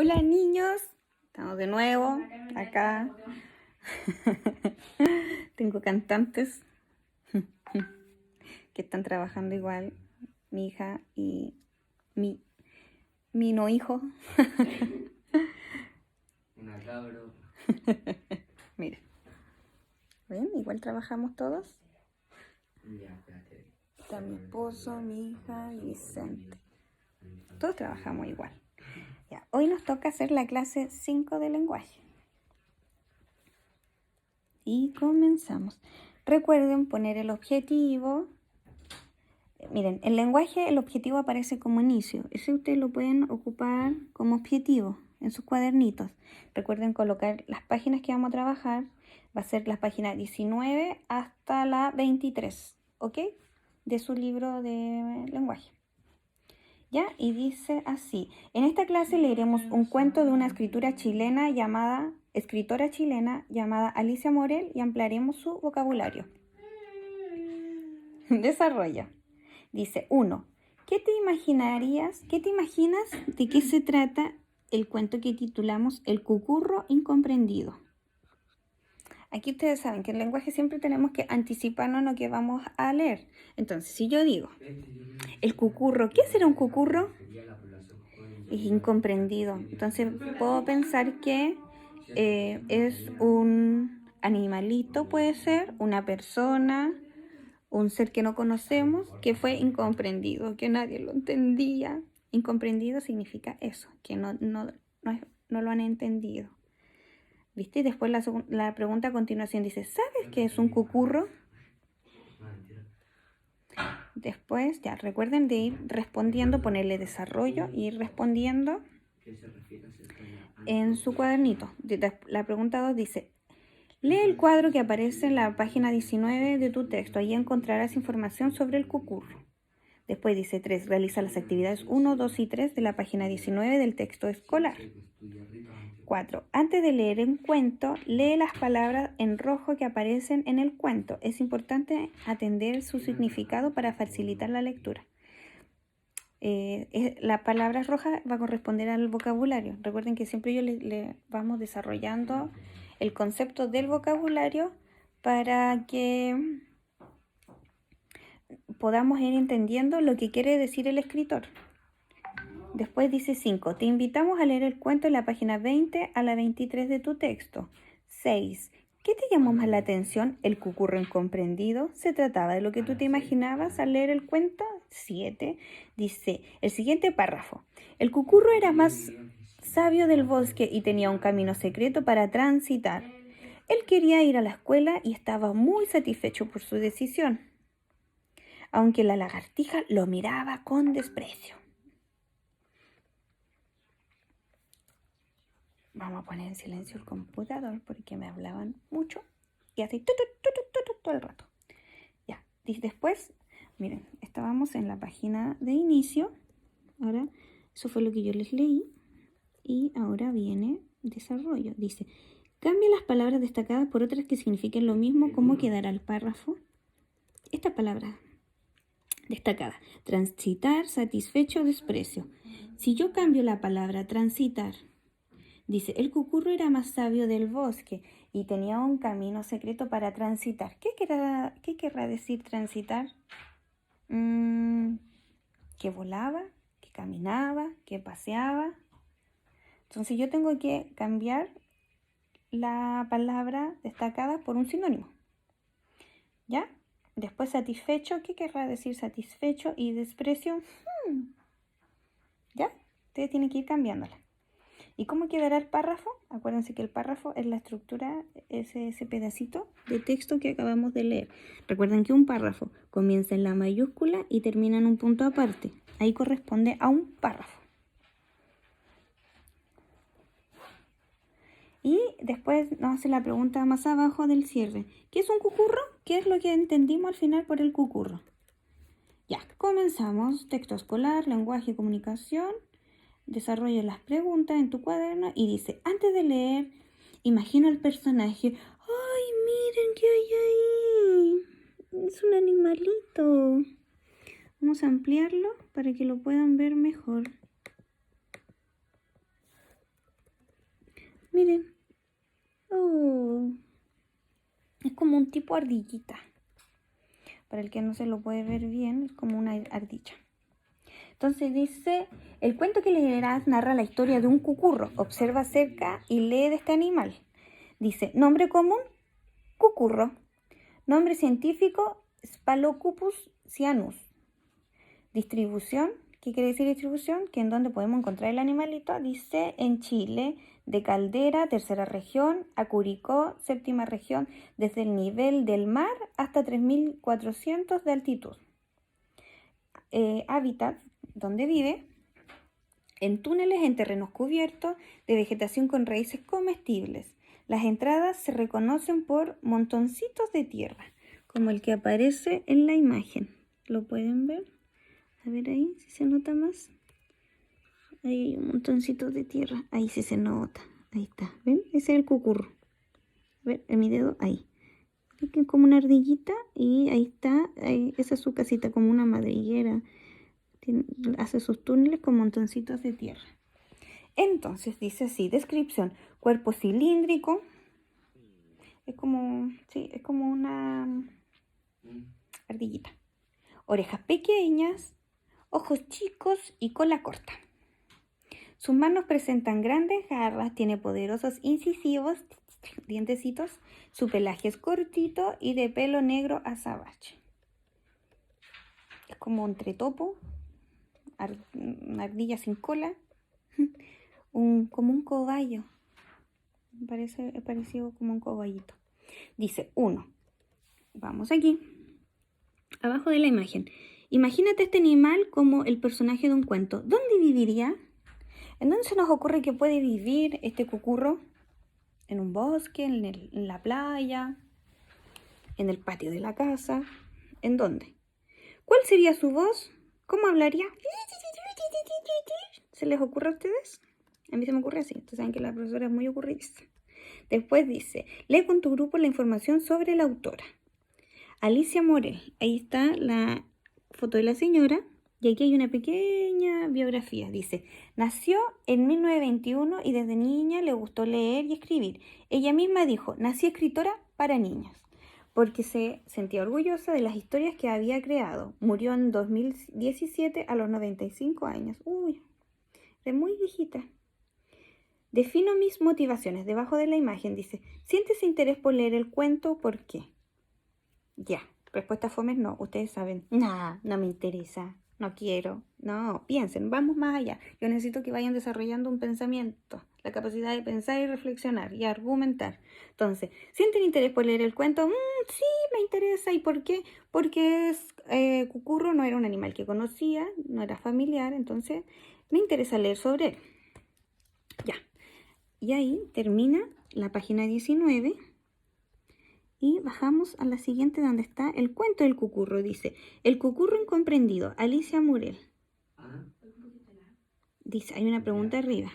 Hola niños, estamos de nuevo acá. Tengo cantantes que están trabajando igual, mi hija y mi no hijo. Una cabro. Mira, ¿ven? Igual trabajamos todos. Ya, espérate. Está mi esposo, mi hija y Vicente. Todos trabajamos igual. Ya, hoy nos toca hacer la clase 5 de lenguaje. Y comenzamos. Recuerden poner el objetivo. Miren, el lenguaje, el objetivo aparece como inicio. Ese ustedes lo pueden ocupar como objetivo en sus cuadernitos. Recuerden colocar las páginas que vamos a trabajar. Va a ser las páginas 19 hasta la 23, ¿ok? De su libro de lenguaje. ¿Ya? Y dice así. En esta clase leeremos un cuento de una escritora chilena llamada Alicia Morel y ampliaremos su vocabulario. Desarrolla. Dice 1. ¿Qué te imaginas de qué se trata el cuento que titulamos El cucurro incomprendido? Aquí ustedes saben que en lenguaje siempre tenemos que anticiparnos lo que vamos a leer. Entonces, si yo digo, el cucurro, ¿qué será un cucurro? Es incomprendido. Entonces, puedo pensar que es un animalito, puede ser, una persona, un ser que no conocemos, que fue incomprendido, que nadie lo entendía. Incomprendido significa eso, que no lo han entendido. ¿Viste? Y después la pregunta a continuación dice, ¿sabes qué es un cucurro? Después, ya recuerden de ir respondiendo, ponerle desarrollo y ir respondiendo en su cuadernito. La pregunta 2 dice, lee el cuadro que aparece en la página 19 de tu texto. Ahí encontrarás información sobre el cucurro. Después dice 3. Realiza las actividades 1, 2 y 3 de la página 19 del texto escolar. 4. Antes de leer un cuento, lee las palabras en rojo que aparecen en el cuento. Es importante atender su significado para facilitar la lectura. La palabra roja va a corresponder al vocabulario. Recuerden que siempre yo le vamos desarrollando el concepto del vocabulario para que podamos ir entendiendo lo que quiere decir el escritor. Después dice 5. Te invitamos a leer el cuento en la página 20 a la 23 de tu texto. 6. ¿Qué te llamó más la atención? ¿El cucurro incomprendido? ¿Se trataba de lo que tú te imaginabas al leer el cuento? 7. Dice el siguiente párrafo. El cucurro era más sabio del bosque y tenía un camino secreto para transitar. Él quería ir a la escuela y estaba muy satisfecho por su decisión, aunque la lagartija lo miraba con desprecio. Vamos a poner en silencio el computador porque me hablaban mucho y así todo el rato. Ya, después, miren, estábamos en la página de inicio. Ahora, eso fue lo que yo les leí. Y ahora viene desarrollo. Dice, cambia las palabras destacadas por otras que signifiquen lo mismo. ¿Cómo quedará el párrafo? Esta palabra destacada, transitar, satisfecho, desprecio. Si yo cambio la palabra transitar, dice, el cucurro era más sabio del bosque y tenía un camino secreto para transitar. ¿Qué querrá decir transitar? Que volaba, que caminaba, que paseaba. Entonces yo tengo que cambiar la palabra destacada por un sinónimo. ¿Ya? Después satisfecho, ¿qué querrá decir satisfecho? Y desprecio, ¿ya? Ustedes tienen que ir cambiándola. ¿Y cómo quedará el párrafo? Acuérdense que el párrafo es la estructura, es ese pedacito de texto que acabamos de leer. Recuerden que un párrafo comienza en la mayúscula y termina en un punto aparte. Ahí corresponde a un párrafo. Y después nos hace la pregunta más abajo del cierre. ¿Qué es un cucurro? ¿Qué es lo que entendimos al final por el cucurro? Ya, comenzamos. Texto escolar, lenguaje y comunicación. Desarrolla las preguntas en tu cuaderno y dice, antes de leer, imagina al personaje. ¡Ay, miren qué hay ahí! Es un animalito. Vamos a ampliarlo para que lo puedan ver mejor. Miren. Oh. Es como un tipo ardillita. Para el que no se lo puede ver bien, es como una ardilla. Entonces dice, el cuento que leerás narra la historia de un cucurro. Observa cerca y lee de este animal. Dice, nombre común, cucurro. Nombre científico, Spalocupus cyanus. Distribución, ¿qué quiere decir distribución? Que en donde podemos encontrar el animalito, dice en Chile, de Caldera, tercera región, a Curicó, séptima región, desde el nivel del mar hasta 3.400 de altitud. Hábitat, donde vive, en túneles en terrenos cubiertos de vegetación con raíces comestibles. Las entradas se reconocen por montoncitos de tierra, como el que aparece en la imagen. ¿Lo pueden ver? A ver ahí, si se nota más. Ahí hay un montoncito de tierra. Ahí sí se nota. Ahí está. ¿Ven? Ese es el cucurro. A ver, en mi dedo, ahí. Es como una ardillita y ahí está. Ahí, esa es su casita, como una madriguera. Hace sus túneles con montoncitos de tierra. Entonces dice así, descripción. Cuerpo cilíndrico. Es como, sí, es como una ardillita. Orejas pequeñas, ojos chicos y cola corta. Sus manos presentan grandes garras, tiene poderosos incisivos, dientecitos. Su pelaje es cortito y de pelo negro azabache. Es como entre topo, una ardilla sin cola, como un cobayo. Es parecido como un coballito. Dice 1. Vamos aquí. Abajo de la imagen. Imagínate este animal como el personaje de un cuento. ¿Dónde viviría? ¿En dónde se nos ocurre que puede vivir este cucurro? ¿En un bosque? ¿En la playa? ¿En el patio de la casa? ¿En dónde? ¿Cuál sería su voz? ¿Cómo hablaría? ¿Se les ocurre a ustedes? A mí se me ocurre así. Ustedes saben que la profesora es muy ocurridista. Después dice, lee con tu grupo la información sobre la autora. Alicia Morel. Ahí está la foto de la señora. Y aquí hay una pequeña biografía. Dice, nació en 1921 y desde niña le gustó leer y escribir. Ella misma dijo, nací escritora para niños, porque se sentía orgullosa de las historias que había creado. Murió en 2017 a los 95 años. Uy, es muy viejita. Defino mis motivaciones. Debajo de la imagen dice, ¿sientes interés por leer el cuento? ¿Por qué? Ya, respuesta fome no, ustedes saben. No, no me interesa, no quiero. No, piensen, vamos más allá. Yo necesito que vayan desarrollando un pensamiento, la capacidad de pensar y reflexionar y argumentar. Entonces, ¿sienten interés por leer el cuento? Sí, me interesa. ¿Y por qué? Porque Cucurro no era un animal que conocía, no era familiar, entonces me interesa leer sobre él. Ya. Y ahí termina la página 19 y bajamos a la siguiente donde está el cuento del cucurro. Dice, el cucurro incomprendido, Alicia Morel. Dice, hay una pregunta arriba.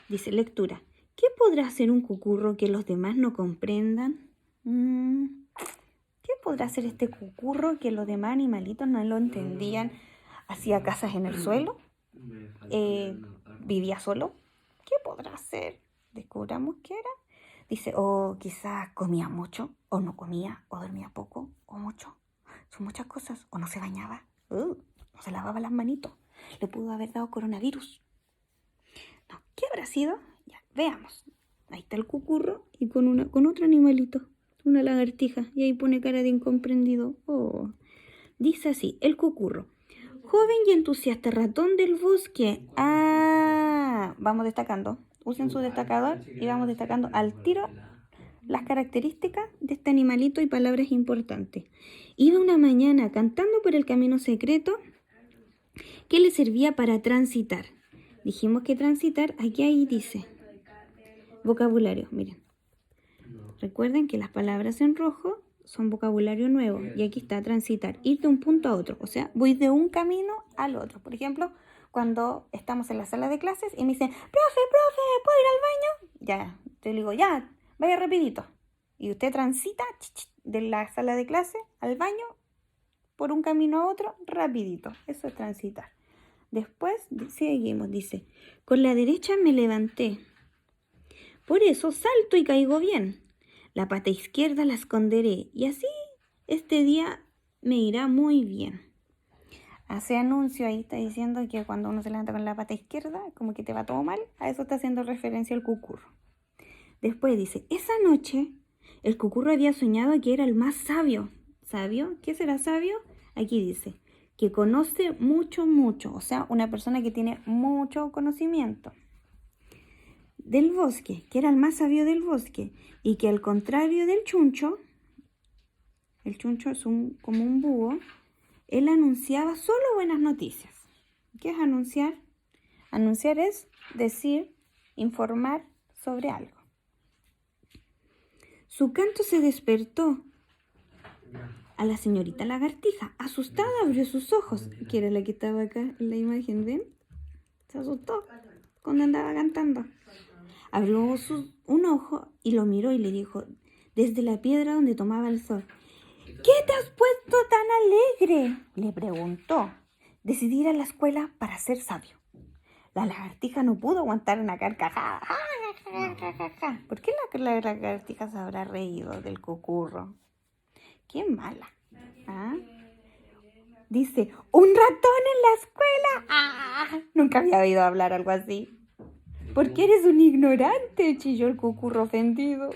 Dice, lectura. ¿Qué podrá hacer un cucurro que los demás no comprendan? ¿Qué podrá hacer este cucurro que los demás animalitos no lo entendían? ¿Hacía casas en el suelo? ¿Vivía solo? ¿Qué podrá hacer? Descubramos qué era. Dice, o quizás comía mucho, o no comía, o dormía poco, o mucho. Son muchas cosas. O no se bañaba, no se lavaba las manitos. Le pudo haber dado coronavirus. No, ¿qué habrá sido? Ya, veamos. Ahí está el cucurro y con otro animalito, una lagartija. Y ahí pone cara de incomprendido. Oh. Dice así, el cucurro. Joven y entusiasta ratón del bosque. Vamos destacando. Usen su destacador y vamos destacando al tiro las características de este animalito y palabras importantes. Iba una mañana cantando por el camino secreto que le servía para transitar. Dijimos que transitar, aquí ahí dice vocabulario, miren. Recuerden que las palabras en rojo son vocabulario nuevo y aquí está transitar, ir de un punto a otro, o sea, voy de un camino al otro. Por ejemplo, cuando estamos en la sala de clases y me dicen, profe, ¿puedo ir al baño? Ya, te digo, ya, vaya rapidito. Y usted transita de la sala de clase al baño por un camino a otro rapidito. Eso es transitar. Después seguimos, dice, con la derecha me levanté. Por eso salto y caigo bien. La pata izquierda la esconderé y así este día me irá muy bien. Hace anuncio ahí, está diciendo que cuando uno se levanta con la pata izquierda, como que te va todo mal. A eso está haciendo referencia el cucurro. Después dice, esa noche el cucurro había soñado que era el más sabio. ¿Sabio? ¿Qué será sabio? Aquí dice, que conoce mucho, mucho. O sea, una persona que tiene mucho conocimiento del bosque, que era el más sabio del bosque. Y que al contrario del chuncho, el chuncho es como un búho, él anunciaba solo buenas noticias. ¿Qué es anunciar? Anunciar es decir, informar sobre algo. Su canto se despertó a la señorita lagartija. Asustada abrió sus ojos, que era la que estaba acá en la imagen, ¿ven? Se asustó cuando andaba cantando. Abrió un ojo y lo miró y le dijo, desde la piedra donde tomaba el sol, ¿qué te has puesto tan alegre?, le preguntó. Decidí ir a la escuela para ser sabio. La lagartija no pudo aguantar una carcajada. ¿Por qué la lagartija se habrá reído del cucurro? ¡Qué mala! ¿Ah? Dice, ¡un ratón en la escuela! ¡Ah! Nunca había oído hablar algo así. ¿Por qué eres un ignorante?, chilló el cucurro ofendido.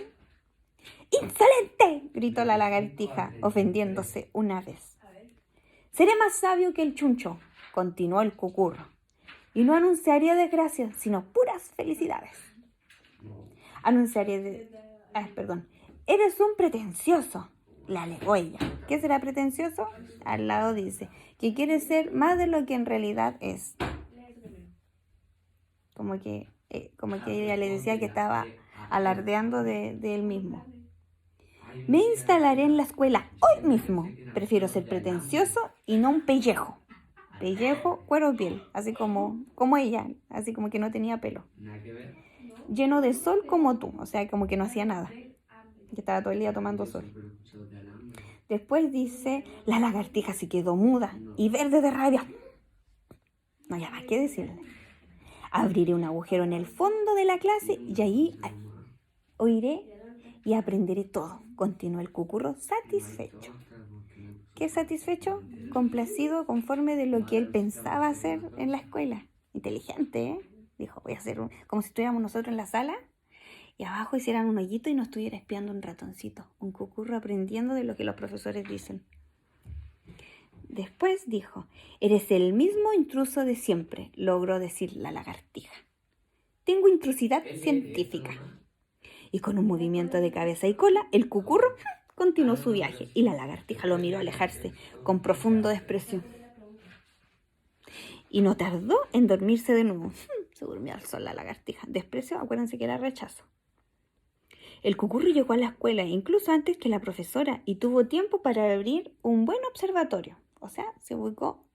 ¡Insolente!, gritó la lagartija, ofendiéndose una vez. Seré más sabio que el chuncho, continuó el cucurro, y no anunciaría desgracias, sino puras felicidades. Eres un pretencioso, le alegó ella. ¿Qué será pretencioso? Al lado dice, que quiere ser más de lo que en realidad es. Como que ella le decía que estaba alardeando de él mismo. Me instalaré en la escuela hoy mismo. Prefiero ser pretencioso y no un pellejo. Pellejo, cuero, piel, así como ella, así como que no tenía pelo. Lleno de sol como tú, o sea, como que no hacía nada. Que estaba todo el día tomando sol. Después dice, la lagartija se quedó muda y verde de rabia. No había más que decirle. Abriré un agujero en el fondo de la clase y ahí oiré y aprenderé todo, continuó el cucurro satisfecho. ¿Qué satisfecho? Complacido, conforme de lo que él pensaba hacer en la escuela. Inteligente, ¿eh? Dijo, voy a hacer como si estuviéramos nosotros en la sala y abajo hicieran un hoyito y nos estuviera espiando un ratoncito, un cucurro aprendiendo de lo que los profesores dicen. Después dijo, eres el mismo intruso de siempre, logró decir la lagartija. Tengo intrusidad científica. Y con un movimiento de cabeza y cola, el cucurro continuó su viaje y la lagartija lo miró alejarse con profundo desprecio. Y no tardó en dormirse de nuevo. Se durmió al sol la lagartija. Desprecio, acuérdense que era rechazo. El cucurro llegó a la escuela incluso antes que la profesora y tuvo tiempo para abrir un buen observatorio. O sea, se buscó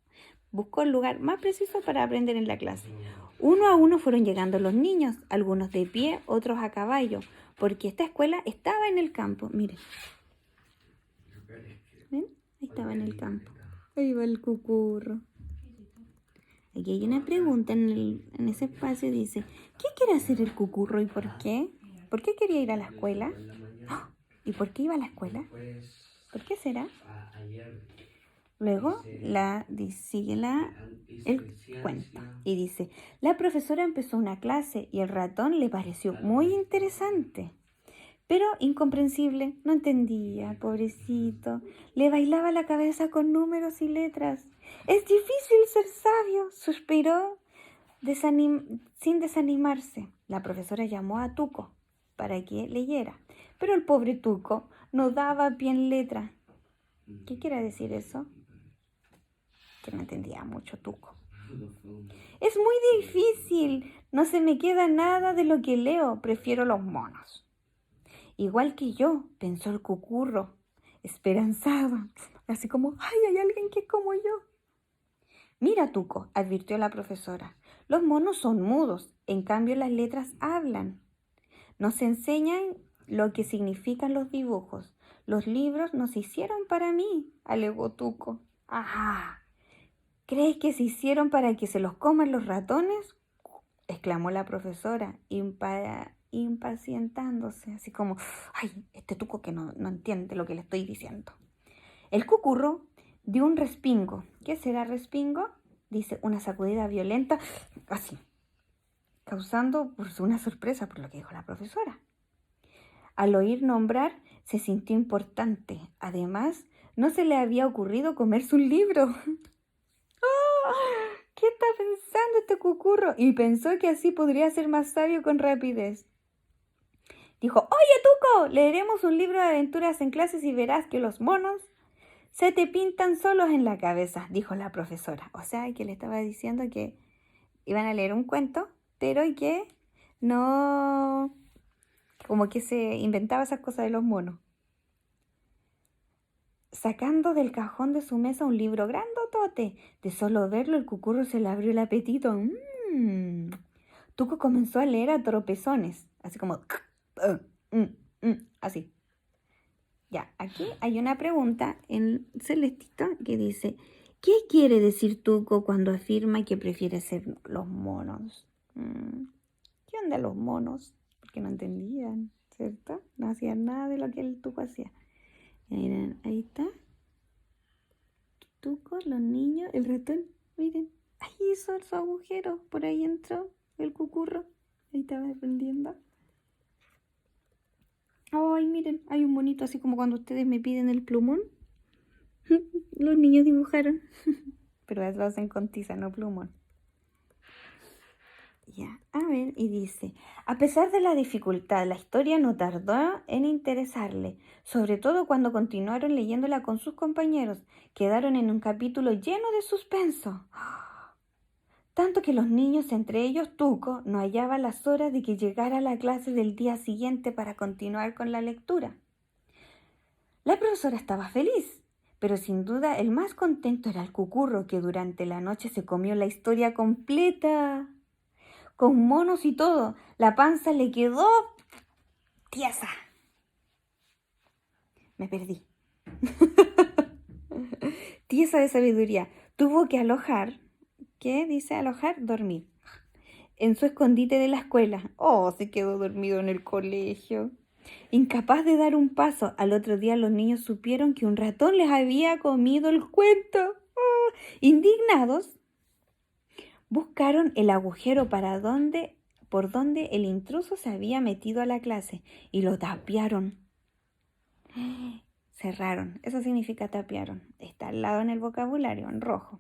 el lugar más preciso para aprender en la clase. Uno a uno fueron llegando los niños, algunos de pie, otros a caballo, porque esta escuela estaba en el campo. Miren. ¿Ven? Ahí estaba en el campo. Ahí va el cucurro. Aquí hay una pregunta en ese espacio. Dice, ¿qué quiere hacer el cucurro y por qué? ¿Por qué quería ir a la escuela? ¿Y por qué iba a la escuela? ¿Por qué será? Luego sigue el cuento y dice, la profesora empezó una clase y el ratón le pareció muy interesante, pero incomprensible, no entendía, pobrecito, le bailaba la cabeza con números y letras. Es difícil ser sabio, suspiró sin desanimarse. La profesora llamó a Tuco para que leyera, pero el pobre Tuco no daba bien letra. ¿Qué quiere decir eso? Que no entendía mucho Tuco. Es muy difícil, no se me queda nada de lo que leo, prefiero los monos. Igual que yo, pensó el cucurro, esperanzado, así como, ¡ay, hay alguien que es como yo! Mira, Tuco, advirtió la profesora, los monos son mudos, en cambio las letras hablan. Nos enseñan lo que significan los dibujos. Los libros no se hicieron para mí, alegó Tuco. ¡Ajá! ¿Crees que se hicieron para que se los coman los ratones?, exclamó la profesora, impacientándose, así como, ay, este tuco que no entiende lo que le estoy diciendo. El cucurro dio un respingo. ¿Qué será respingo? Dice, una sacudida violenta, así, causando pues, una sorpresa por lo que dijo la profesora. Al oír nombrar, se sintió importante. Además, no se le había ocurrido comerse un libro. ¡Oh! ¿Qué está pensando este cucurro? Y pensó que así podría ser más sabio con rapidez. Dijo, oye, Tuco, leeremos un libro de aventuras en clases y verás que los monos se te pintan solos en la cabeza, dijo la profesora. O sea, que le estaba diciendo que iban a leer un cuento, pero que no, como que se inventaba esas cosas de los monos. Sacando del cajón de su mesa un libro grandotote. De solo verlo, el cucurro se le abrió el apetito. Tuco comenzó a leer a tropezones, así como... así. Ya, aquí hay una pregunta en celestito que dice, ¿qué quiere decir Tuco cuando afirma que prefiere ser los monos? ¿Qué onda los monos? Porque no entendían, ¿cierto? No hacían nada de lo que el Tuco hacía. Miren, ahí está. Tuco, los niños, el ratón, miren. Ahí hizo su agujero, por ahí entró el cucurro. Ahí estaba aprendiendo. Ay, miren, hay un monito así como cuando ustedes me piden el plumón. Los niños dibujaron. Pero lo hacen con tiza, no plumón. Ya, a ver, y dice, a pesar de la dificultad, la historia no tardó en interesarle, sobre todo cuando continuaron leyéndola con sus compañeros. Quedaron en un capítulo lleno de suspenso. Tanto que los niños, entre ellos Tuco, no hallaban las horas de que llegara la clase del día siguiente para continuar con la lectura. La profesora estaba feliz, pero sin duda el más contento era el cucurro, que durante la noche se comió la historia completa. Con monos y todo, la panza le quedó tiesa. Me perdí. Tiesa de sabiduría. Tuvo que alojar, ¿qué dice alojar? Dormir. En su escondite de la escuela. Oh, se quedó dormido en el colegio. Incapaz de dar un paso, al otro día los niños supieron que un ratón les había comido el cuento. Oh, indignados, buscaron el agujero por donde el intruso se había metido a la clase y lo tapiaron. Cerraron, eso significa tapiaron. Está al lado en el vocabulario, en rojo.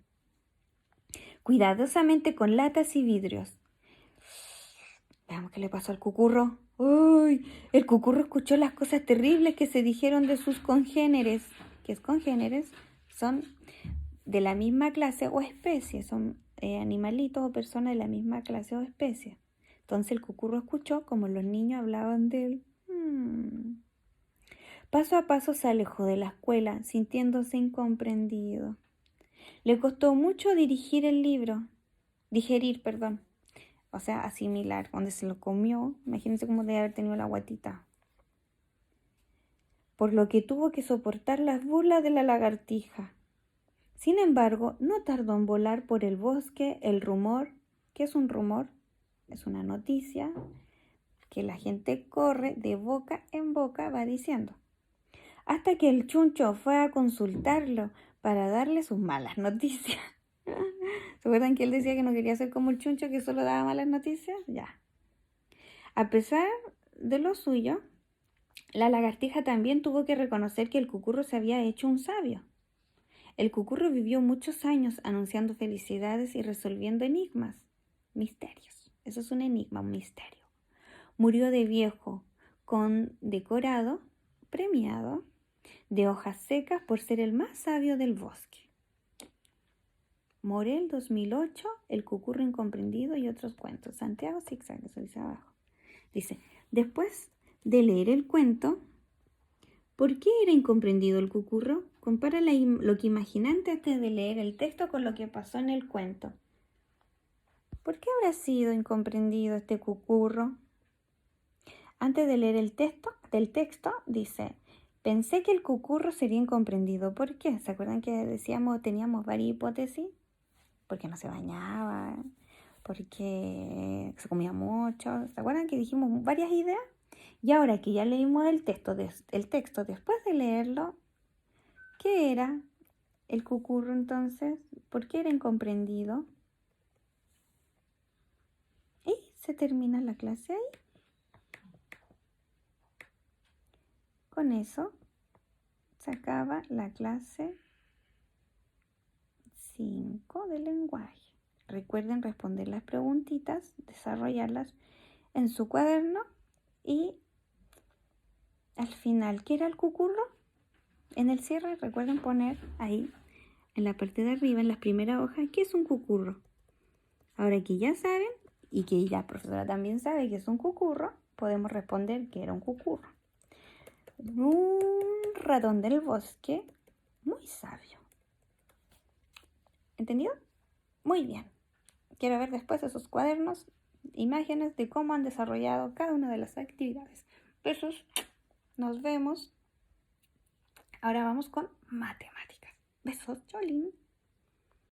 Cuidadosamente con latas y vidrios. Veamos qué le pasó al cucurro. ¡Uy! El cucurro escuchó las cosas terribles que se dijeron de sus congéneres. ¿Qué es congéneres? Son de la misma clase o especie, son animalitos o personas de la misma clase o especie. Entonces el cucurro escuchó como los niños hablaban de él. Paso a paso se alejó de la escuela, sintiéndose incomprendido. Le costó mucho digerir, o sea, asimilar. Cuando se lo comió, imagínense cómo debe haber tenido la guatita. Por lo que tuvo que soportar las burlas de la lagartija. Sin embargo, no tardó en volar por el bosque el rumor. ¿Qué es un rumor? Es una noticia que la gente corre de boca en boca, va diciendo. Hasta que el chuncho fue a consultarlo para darle sus malas noticias. ¿Se acuerdan que él decía que no quería ser como el chuncho, que solo daba malas noticias? Ya. A pesar de lo suyo, la lagartija también tuvo que reconocer que el cucurro se había hecho un sabio. El cucurro vivió muchos años anunciando felicidades y resolviendo enigmas, misterios. Eso es un enigma, un misterio. Murió de viejo, condecorado, premiado, de hojas secas por ser el más sabio del bosque. Morel 2008, El cucurro incomprendido y otros cuentos. Santiago Zigzag, eso dice abajo. Dice, después de leer el cuento, ¿por qué era incomprendido el cucurro? Compara lo que imaginaste antes de leer el texto con lo que pasó en el cuento. ¿Por qué habrá sido incomprendido este cucurro? Antes de leer el texto dice, pensé que el cucurro sería incomprendido. ¿Por qué? ¿Se acuerdan que teníamos varias hipótesis? Porque no se bañaba, porque se comía mucho. ¿Se acuerdan que dijimos varias ideas? Y ahora que ya leímos el texto después de leerlo, ¿qué era el cucurro entonces? ¿Por qué era incomprendido? Y se termina la clase ahí. Con eso se acaba la clase 5 del lenguaje. Recuerden responder las preguntitas, desarrollarlas en su cuaderno y al final, ¿qué era el cucurro? En el cierre recuerden poner ahí en la parte de arriba, en las primeras hojas, ¿qué es un cucurro? Ahora que ya saben y que la profesora también sabe que es un cucurro, podemos responder que era un cucurro. Un ratón del bosque muy sabio. ¿Entendido? Muy bien. Quiero ver después esos cuadernos, imágenes de cómo han desarrollado cada una de las actividades. Besos. Nos vemos. Ahora vamos con matemáticas. Besos, Cholín.